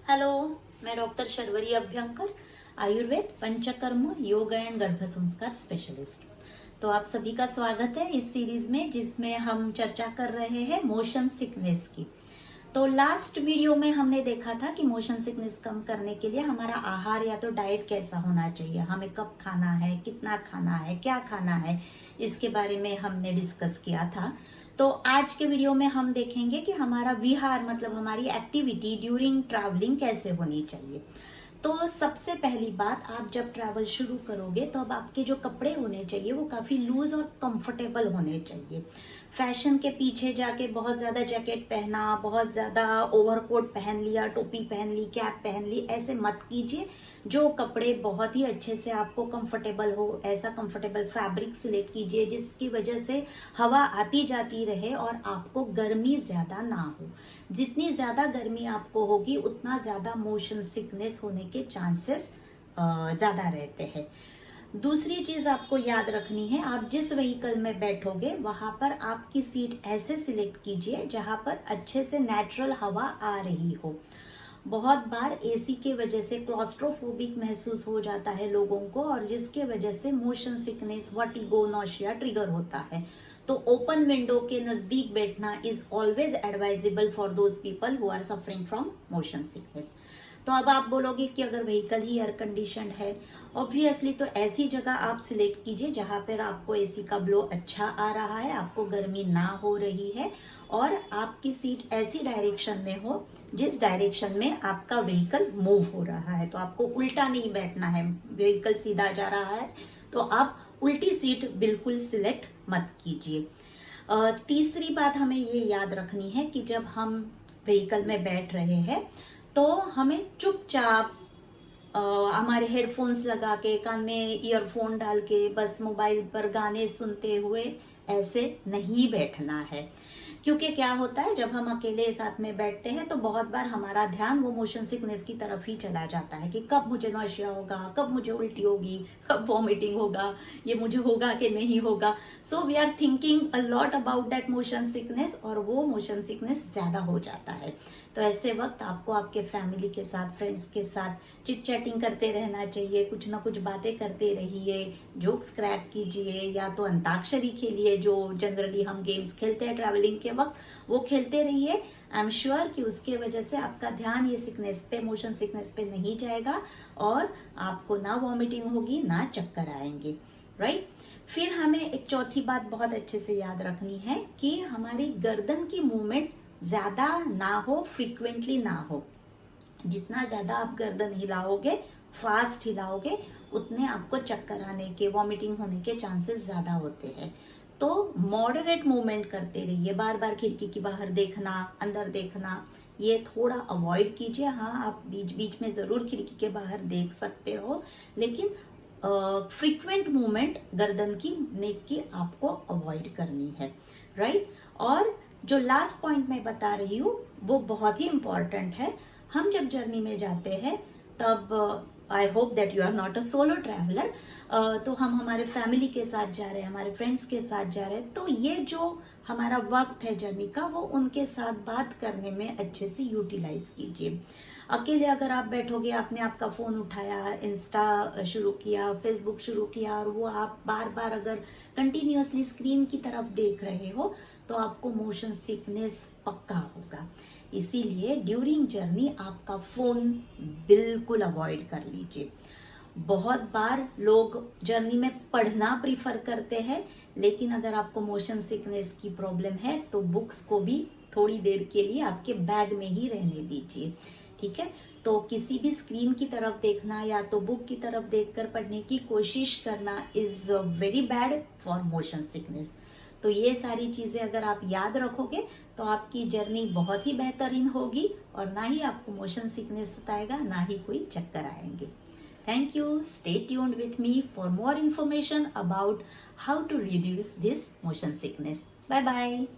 Hello, मैं doctor Sharvari Abhyankar, Ayurveda, panchakarma, yoga and गर्भ संस्कार स्पेशलिस्ट। तो आप सभी का स्वागत है इस सीरीज में, जिसमें हम चर्चा कर रहे हैं मोशन सिकनेस की। तो लास्ट वीडियो में हमने देखा था कि मोशन सिकनेस कम करने के लिए हमारा आहार या तो डाइट कैसा होना चाहिए, हमें कब खाना है, कितना खाना है, क्या खाना है, इसके बारे में हमने डिस्कस किया था। तो आज के वीडियो में हम देखेंगे कि हमारा विहार मतलब हमारी एक्टिविटी ड्यूरिंग ट्रैवलिंग कैसे होनी चाहिए। तो सबसे पहली बात, आप जब ट्रैवल शुरू करोगे तो अब आपके जो कपड़े होने चाहिए वो काफी लूज और कंफर्टेबल होने चाहिए। फैशन के पीछे जाके बहुत ज्यादा जैकेट पहना, बहुत ज्यादा ओवरकोट पहन लिया, टोपी पहन ली, कैप पहन ली, ऐसे मत कीजिए। जो कपड़े बहुत ही अच्छे से आपको कंफर्टेबल हो, ऐसा कंफर्टेबल फैब्रिक सिलेक्ट कीजिए जिसकी वजह से हवा आती जाती रहे और आपको गर्मी ज्यादा ना हो। जितनी ज्यादा गर्मी आपको होगी उतना ज्यादा मोशन सिकनेस होने के चांसेस ज्यादा रहते हैं। दूसरी चीज आपको याद रखनी है, आप जिस व्हीकल में बैठोगे वहां पर आपकी सीट ऐसे सिलेक्ट कीजिए जहां पर अच्छे से नेचुरल हवा आ रही हो। बहुत बार एसी के वजह से क्लॉस्ट्रोफोबिक महसूस हो जाता है लोगों को, और जिसके वजह से motion sickness, vertigo, nausea trigger होता है। तो ओपन विंडो के नजदीक बैठना is always advisable for those people who are suffering from motion sickness. तो अब आप बोलोगे कि अगर व्हीकल ही एयर कंडीशन है, ऑब्वियसली तो ऐसी जगह आप सिलेक्ट कीजिए जहां पर आपको एसी का ब्लो अच्छा आ रहा है, आपको गर्मी ना हो रही है, और आपकी सीट ऐसी डायरेक्शन में हो जिस डायरेक्शन में आपका व्हीकल मूव हो रहा है। तो आपको उल्टा नहीं बैठना है, व्हीकल सीधा जा रहा है तो आप उल्टी सीट बिल्कुल सिलेक्ट मत कीजिए। तीसरी बात हमें ये याद रखनी है कि जब हम व्हीकल में बैठ रहे हैं तो हमें चुपचाप हमारे हेडफोन्स लगा के, कान में ईयरफोन डाल के, बस मोबाइल पर गाने सुनते हुए ऐसे नहीं बैठना है। क्योंकि क्या होता है, जब हम अकेले साथ में बैठते हैं तो बहुत बार हमारा ध्यान वो मोशन सिकनेस की तरफ ही चला जाता है कि कब मुझे नौशिया होगा, कब मुझे उल्टी होगी, कब वॉमिटिंग होगा, ये मुझे होगा कि नहीं होगा। So we are thinking a lot about that motion sickness, और वो मोशन सिकनेस ज्यादा हो जाता है। तो ऐसे वक्त आपको आपके फैमिली के साथ, फ्रेंड्स के साथ चिट चैटिंग करते रहना चाहिए, कुछ ना कुछ बातें करते रहिए, जोक्स क्रैक कीजिए, या तो अंताक्षरी खेलिए, जो जनरली हम गेम्स खेलते हैं ट्रैवलिंग के वक्त, वो खेलते रहिए। आई एम श्योर कि उसके वजह से आपका ध्यान ये सिकनेस पे, मोशन सिकनेस पे नहीं जाएगा और आपको ना वॉमिटिंग होगी ना चक्कर आएंगे, राइट। फिर हमें एक चौथी बात बहुत अच्छे से याद रखनी है कि हमारी गर्दन की मूवमेंट ज्यादा ना हो, फ्रीक्वेंटली ना हो। जितना ज्यादा आप गर्दन हिलाओगे, फास्ट हिलाओगे, उतने आपको चक्कर आने के, वॉमिटिंग होने के चांसेस ज्यादा होते हैं। तो मॉडरेट मूवमेंट करते रहिए, बार बार खिड़की के बाहर देखना, अंदर देखना, ये थोड़ा अवॉइड कीजिए। हाँ, आप बीच बीच में जरूर खिड़की के बाहर देख सकते हो, लेकिन फ्रीक्वेंट मूवमेंट गर्दन की, नेक की आपको अवॉइड करनी है, राइट। और जो लास्ट पॉइंट मैं बता रही हूँ वो बहुत ही इंपॉर्टेंट है। हम जब जर्नी में जाते हैं तब I hope that you are not a solo traveller, तो हम हमारे फैमिली के साथ जा रहे हैं, हमारे फ्रेंड्स के साथ जा रहे हैं, तो ये जो हमारा वक्त है जर्नी का, वो उनके साथ बात करने में अच्छे से यूटिलाइज कीजिए। अकेले अगर आप बैठोगे, आपने आपका फोन उठाया, इंस्टा शुरू किया, फेसबुक शुरू किया, और वो आप बार बार अगर कंटिन्यूअसली स्क्रीन की तरफ देख रहे हो तो आपको मोशन सिकनेस पक्का होगा। इसीलिए ड्यूरिंग जर्नी आपका फोन बिल्कुल अवॉइड कर लीजिए। बहुत बार लोग जर्नी में पढ़ना प्रीफर करते हैं, लेकिन अगर आपको मोशन सिकनेस की प्रॉब्लम है तो बुक्स को भी थोड़ी देर के लिए आपके बैग में ही रहने दीजिए, ठीक है। तो किसी भी स्क्रीन की तरफ देखना या तो बुक की तरफ देखकर पढ़ने की कोशिश करना is very bad for motion sickness. तो ये सारी चीजें अगर आप याद रखोगे तो आपकी जर्नी बहुत ही बेहतरीन होगी, और ना ही आपको मोशन सिकनेस सताएगा, ना ही कोई चक्कर आएंगे। Thank you. Stay tuned with me for more information about how to reduce this motion sickness. Bye bye.